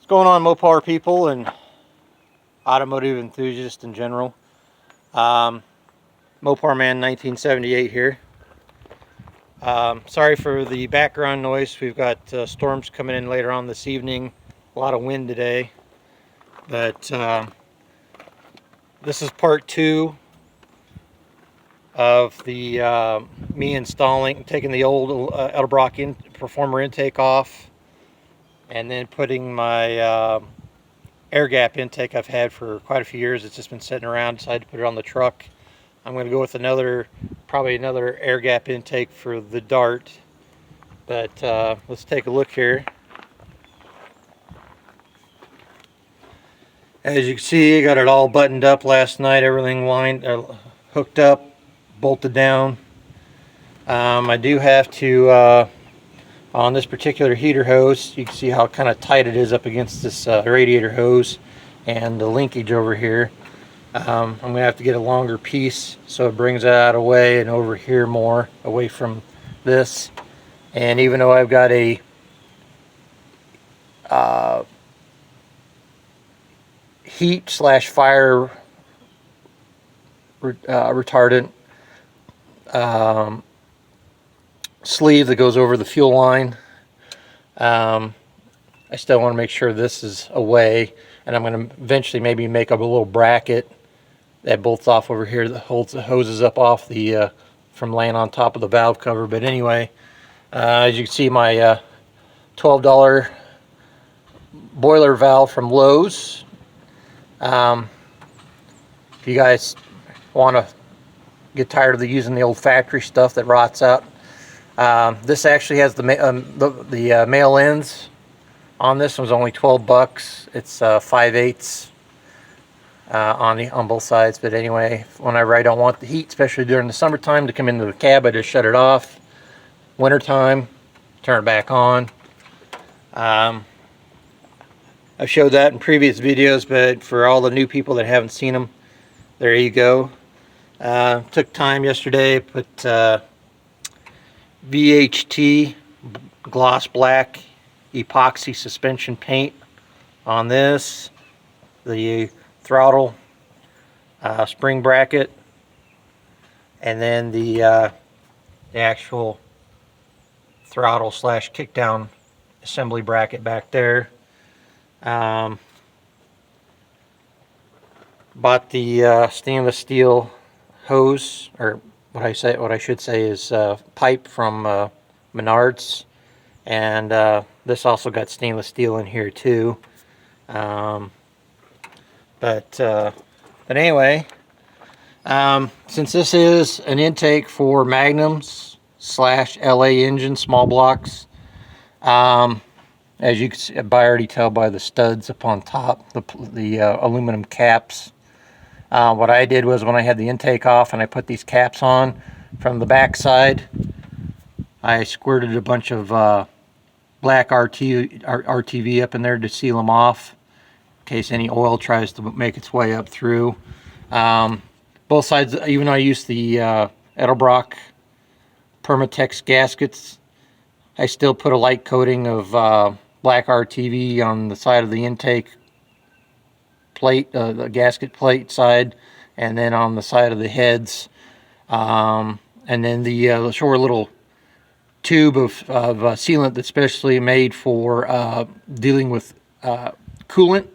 What's going on, MOPAR people and automotive enthusiasts in general? MOPAR Man 1978 here. Sorry for the background noise. We've got storms coming in later on this evening. A lot of wind today. But this is part 2 of the me taking the old EDLEBROCK Performer intake off, and then putting my air gap intake I've had for quite a few years. It's just been sitting around. Decided to put it on the truck. I'm going to go with probably another air gap intake for the Dart. But let's take a look here. As you can see, I got it all buttoned up last night. Everything hooked up, bolted down. I do have to, on this particular heater hose, you can see how kind of tight it is up against this radiator hose and the linkage over here. I'm going to have to get a longer piece so it brings it out away and over here more, away from this. And even though I've got a heat/fire retardant sleeve that goes over the fuel line, I still want to make sure this is away, and I'm going to eventually maybe make up a little bracket that bolts off over here that holds the hoses up off the from laying on top of the valve cover. But anyway, as you can see, my $12 boiler valve from Lowe's. If you guys want to get tired of using the old factory stuff that rots out, this actually has the male ends on this. One was only 12 bucks. It's 5/8 on both sides. But anyway, whenever I don't want the heat, especially during the summertime, to come into the cab, I just shut it off. Wintertime, turn it back on. I've showed that in previous videos, but for all the new people that haven't seen them, there you go. Took time yesterday, put VHT gloss black epoxy suspension paint on this, the throttle spring bracket, and then the actual throttle / kickdown assembly bracket back there. Bought the stainless steel hose, or what I should say is pipe from Menards, and this also got stainless steel in here too. But anyway, since this is an intake for Magnums / LA engine small blocks, as you can see, I already tell by the studs up on top, the aluminum caps. What I did was, when I had the intake off and I put these caps on from the back side, I squirted a bunch of black RTV up in there to seal them off in case any oil tries to make its way up through. Both sides, even though I used the EDLEBROCK Permatex gaskets, I still put a light coating of black RTV on the side of the intake plate, the gasket plate side, and then on the side of the heads, and then the short little tube of sealant that's specially made for dealing with coolant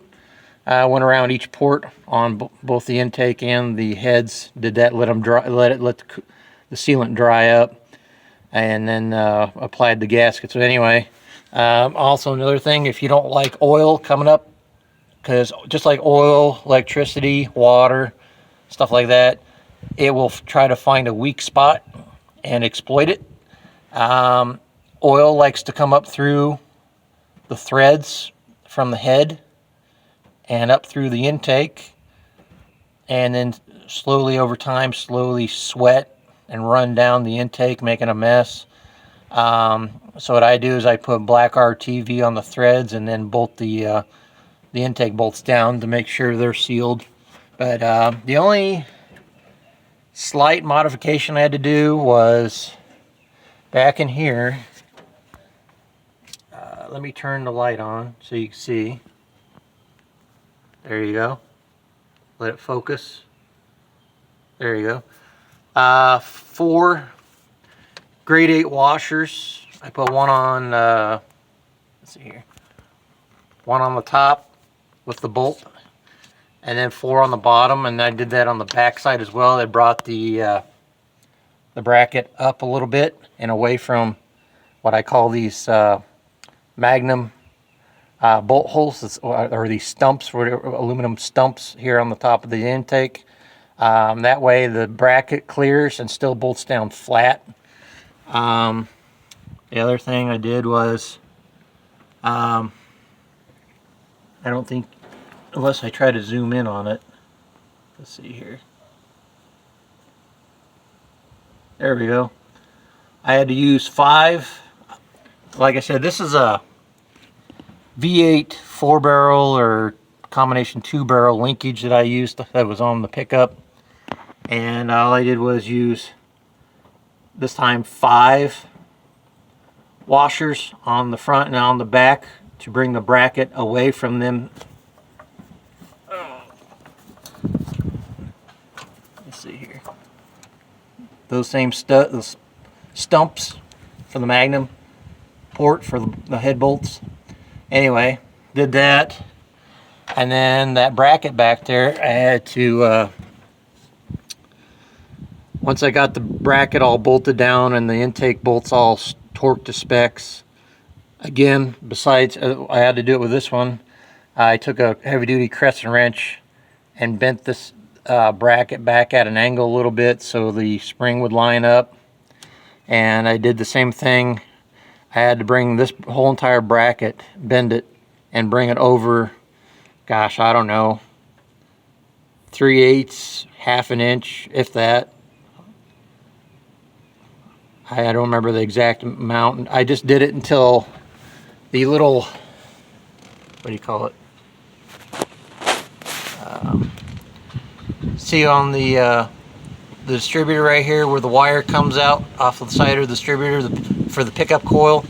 went around each port on both the intake and the heads. Did that, let the sealant dry up, and then applied the gasket. So anyway, also another thing, if you don't like oil coming up, because just like oil, electricity, water, stuff like that, it will try to find a weak spot and exploit it. Oil likes to come up through the threads from the head and up through the intake, and then slowly over time sweat and run down the intake, making a mess. So what I do is I put black RTV on the threads and then bolt the intake bolts down to make sure they're sealed. But the only slight modification I had to do was back in here. Let me turn the light on so you can see. There you go. Let it focus. There you go. 4 grade 8 washers. I put one on, let's see here, one on the top with the bolt, and then 4 on the bottom, and I did that on the back side as well. I brought the bracket up a little bit and away from what I call these magnum bolt holes, or these stumps, aluminum stumps here on the top of the intake. That way the bracket clears and still bolts down flat. The other thing I did was, I don't think, unless I try to zoom in on it, let's see here. There we go. I had to use 5. Like I said, this is a V8 4-barrel or combination 2-barrel linkage that I used that was on the pickup. And all I did was use, this time, 5 washers on the front and on the back to bring the bracket away from them. Let's see here. Those same those stumps for the Magnum port for the head bolts. Anyway, did that, and then that bracket back there, I had to, once I got the bracket all bolted down and the intake bolts all torqued to specs, again, besides I had to do it with this one, I took a heavy-duty crescent wrench and bent this bracket back at an angle a little bit so the spring would line up. And I did the same thing. I had to bring this whole entire bracket, bend it, and bring it over, gosh, I don't know, 3/8, half an inch, if that. I don't remember the exact amount. I just did it until the little, what do you call it? See on the distributor right here where the wire comes out off of the side of the distributor for the pickup coil,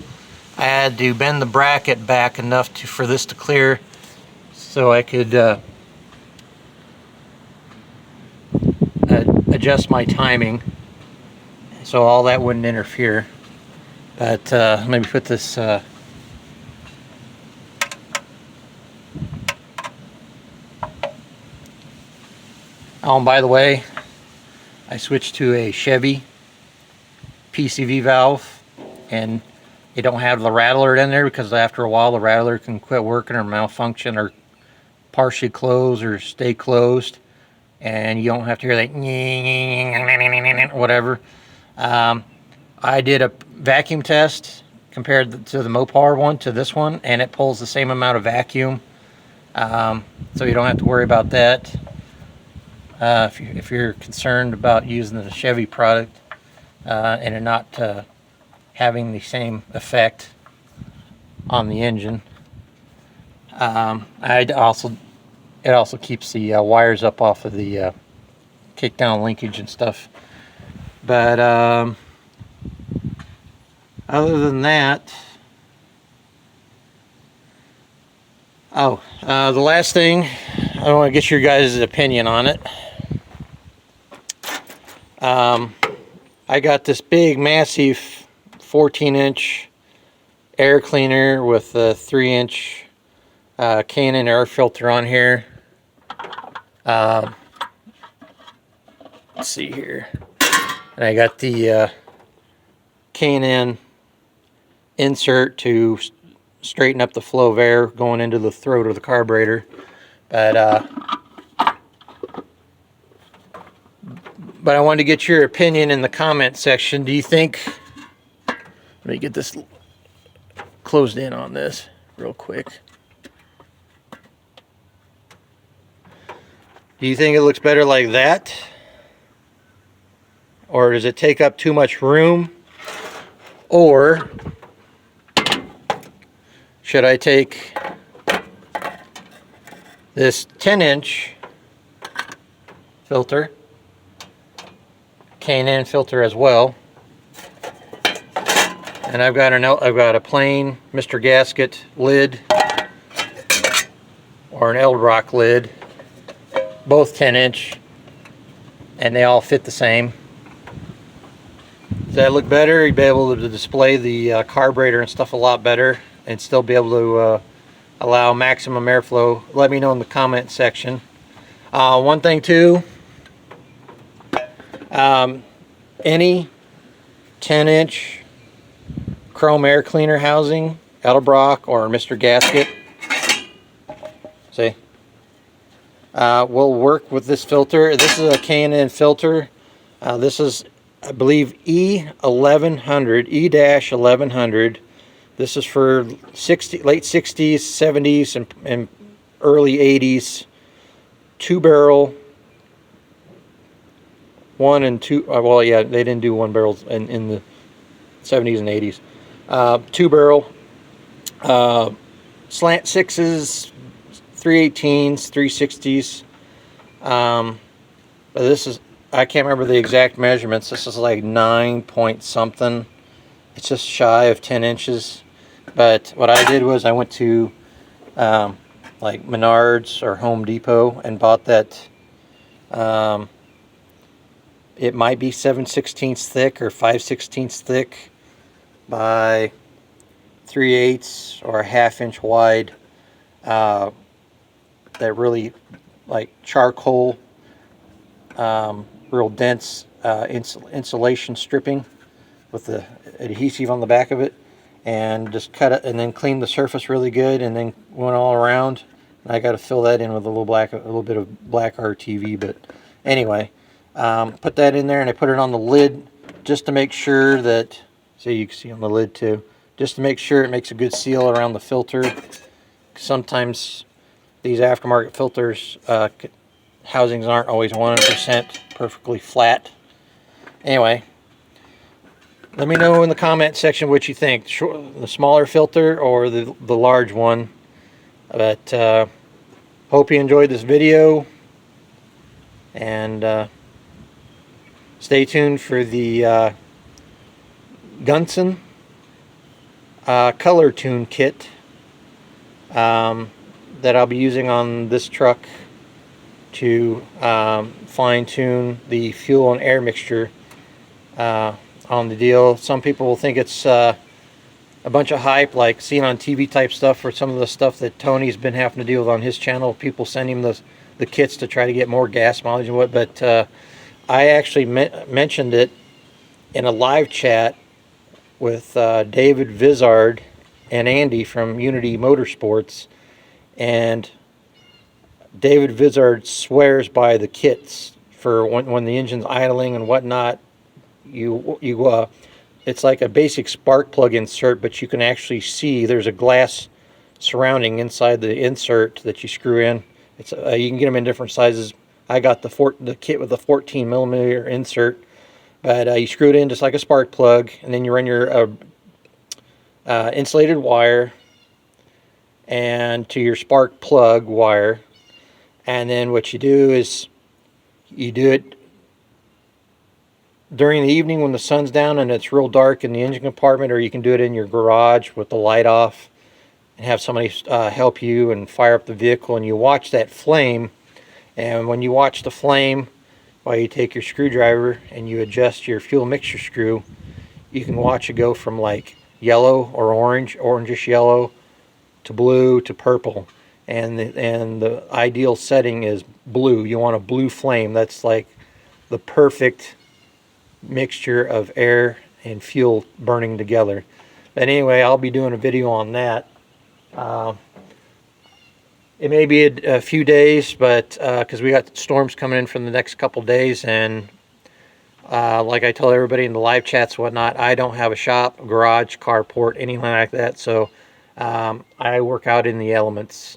I had to bend the bracket back enough for this to clear so I could adjust my timing so all that wouldn't interfere. But let me put this oh, and by the way, I switched to a Chevy PCV valve, and you don't have the rattler in there because after a while the rattler can quit working or malfunction or partially close or stay closed, and you don't have to hear that whatever. I did a vacuum test compared to the MOPAR one to this one, and it pulls the same amount of vacuum, so you don't have to worry about that. If you're concerned about using the Chevy product and it not having the same effect on the engine, it also keeps the wires up off of the kickdown linkage and stuff. But other than that, the last thing, I want to get your guys' opinion on it. I got this big, massive 14-inch air cleaner with a 3-inch K&N air filter on here. Let's see here. And I got the K&N insert to straighten up the flow of air going into the throat of the carburetor. But I wanted to get your opinion in the comment section. Do you think, let me get this closed in on this real quick. Do you think it looks better like that? Or does it take up too much room? Or should I take this 10-inch filter, K&N filter as well, and I've got a plain Mr. Gasket lid, or an EDLEBROCK lid, both 10-inch, and they all fit the same. Does that look better? You'd be able to display the carburetor and stuff a lot better and still be able to allow maximum airflow. Let me know in the comment section. One thing too, any 10-inch chrome air cleaner housing, EDLEBROCK or Mr. Gasket, see, will work with this filter. This is a K&N filter. This is, I believe, E1100, E-1100. This is for late 60s, 70s, and early 80s. 2-barrel, 1 and 2. Well, yeah, they didn't do 1 barrels in the 70s and 80s. 2-barrel, slant 6s, 318s, 360s. But this is, I can't remember the exact measurements. This is like 9 point something. It's just shy of 10 inches. But what I did was I went to like Menards or Home Depot and bought that. It might be 7/16 thick or 5/16 thick by 3/8 or a 1/2 inch wide. That really like charcoal, real dense insulation stripping with the adhesive on the back of it, and just cut it and then clean the surface really good, and then went all around. And I got to fill that in with a little bit of black RTV. But anyway, put that in there, and I put it on the lid just to make sure that, see, you can see on the lid too, just to make sure it makes a good seal around the filter. Sometimes these aftermarket filters, housings aren't always 100% perfectly flat. Anyway, let me know in the comment section what you think, the smaller filter or the large one. But hope you enjoyed this video, and stay tuned for the Gunson color tune kit that I'll be using on this truck to fine-tune the fuel and air mixture on the deal. Some people will think it's a bunch of hype, like seen on TV type stuff, for some of the stuff that Tony's been having to deal with on his channel. People send him the kits to try to get more gas mileage and what. But I actually mentioned it in a live chat with David Vizard and Andy from Unity Motorsports, and David Vizard swears by the kits for when the engine's idling and whatnot. It's like a basic spark plug insert, but you can actually see there's a glass surrounding inside the insert that you screw in. It's you can get them in different sizes. I got the kit with the 14mm insert, but you screw it in just like a spark plug, and then you run your insulated wire and to your spark plug wire. And then what you do is you do it during the evening when the sun's down and it's real dark in the engine compartment, or you can do it in your garage with the light off and have somebody help you and fire up the vehicle, and you watch that flame. And when you watch the flame, while you take your screwdriver and you adjust your fuel mixture screw, you can watch it go from like yellow or orangish yellow, to blue, to purple. And the ideal setting is blue. You want a blue flame. That's like the perfect mixture of air and fuel burning together. But anyway, I'll be doing a video on that. It may be a few days, but because we got storms coming in from the next couple days, and like I told everybody in the live chats and whatnot, I don't have a shop, garage, carport, anything like that. So I work out in the elements.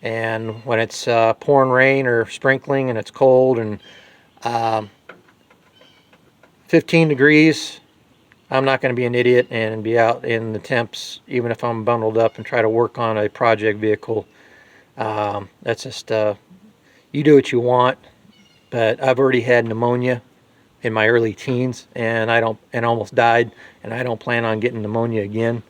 And when it's pouring rain or sprinkling and it's cold and 15 degrees, I'm not going to be an idiot and be out in the temps, even if I'm bundled up, and try to work on a project vehicle. That's just, you do what you want. But I've already had pneumonia in my early teens, and almost died, and I don't plan on getting pneumonia again.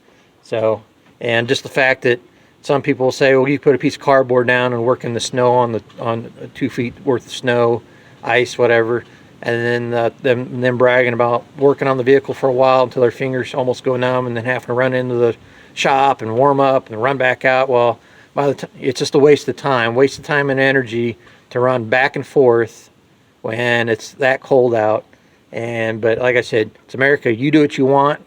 So, and just the fact that some people say, well, you put a piece of cardboard down and work in the snow on 2 feet worth of snow, ice, whatever, and then them bragging about working on the vehicle for a while until their fingers almost go numb, and then having to run into the shop and warm up and run back out. Well, by the it's just a waste of time and energy to run back and forth when it's that cold out. But like I said, it's America. You do what you want.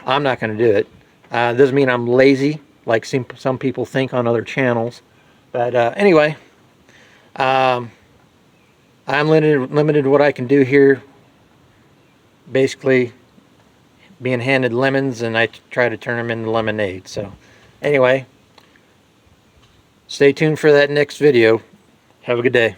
I'm not going to do it. Doesn't mean I'm lazy, like some people think on other channels. But anyway, I'm limited to what I can do here. Basically, being handed lemons, and I try to turn them into lemonade. So anyway, stay tuned for that next video. Have a good day.